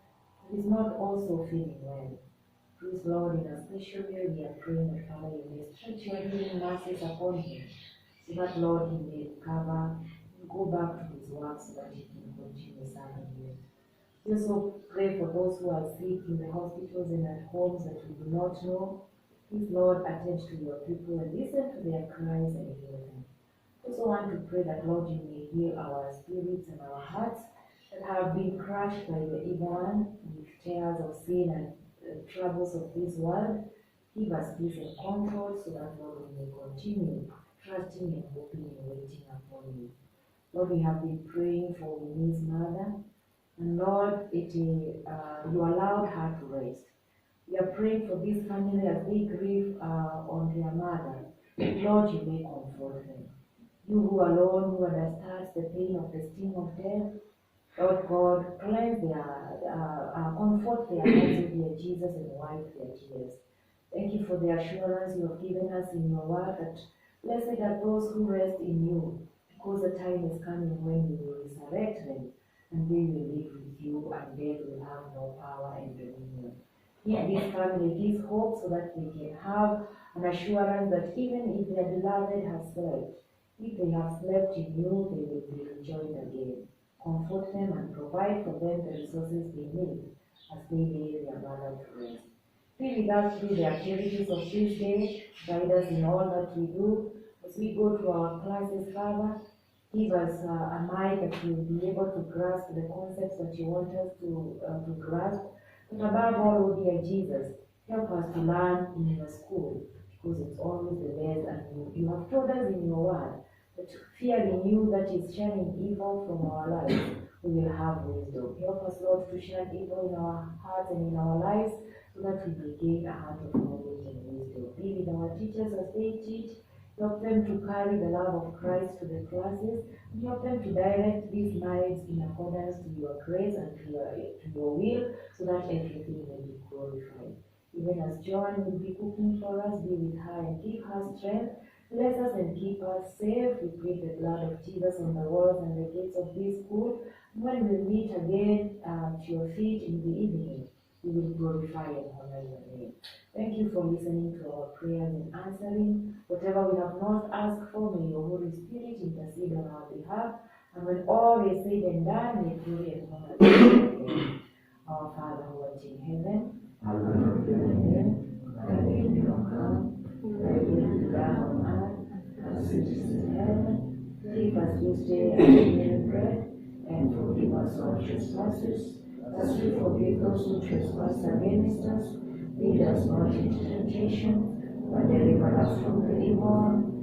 who is not also feeling well. Please, Lord, in a special way, we are praying that, Father, you may stretch your healing mercies upon him, so that, Lord, he may recover, go back to his work, so that he can continue serving you. We also pray for those who are sick in the hospitals and at homes that we do not know. Please, Lord, attend to your people and listen to their cries and hear them. We also want to pray that, Lord, you may heal our spirits and our hearts that have been crushed by the evil one with tears of sin and troubles of this world. Give us peace and comfort so that, Lord, we may continue trusting and hoping and waiting upon you. Lord, we have been praying for Winnie's mother, and Lord, you allowed her to rest. We are praying for this family as they grieve on their mother. Lord, you may comfort them. You who alone who understands the pain of the sting of death, Lord God, cleanse comfort their hearts with dear Jesus and wipe their tears. Thank you for the assurance you have given us in your word that blessed are those who rest in you, because the time is coming when you will resurrect them, and they will live with you, and death will have no power and dominion. Give this family this hope so that they can have an assurance that even if their beloved has slept, if they have slept in you, they will be rejoined again. Comfort them and provide for them the resources they need as they lay their mother to rest. Be with us through the activities of this day. Guide us in all that we do. As we go to our classes, Father, give us a mind that we will be able to grasp the concepts that you want us to grasp. But above all, oh dear Jesus, help us to learn in your school, because it's always the best, and you have told us in your word that fearing you that is shunning evil from our lives, we will have wisdom. Help us, Lord, to shun evil in our hearts and in our lives, so that we may gain a heart of knowledge and wisdom. Be with our teachers as they teach. Help them to carry the love of Christ to the classes, and help them to direct these lives in accordance to your grace and to your will, so that everything may be glorified. Even as Joan will be cooking for us, be with her and give her strength. Bless us and keep us safe. We plead the blood of Jesus on the walls and the gates of this school. And when we meet again at your feet in the evening, we we will glorify and honor your name. Thank you for listening to our prayers and answering whatever we have not asked for. May your Holy Spirit intercede on our behalf. And when all is said and done, may glory and honor be to your name. Our Father who art in heaven, hallowed be thy name. Thy kingdom come, thy will be done on earth as it is in heaven. Give us this day our daily bread, and forgive us our trespasses, as we forgive those who trespass against us. Lead us not into temptation, but deliver us from the evil one.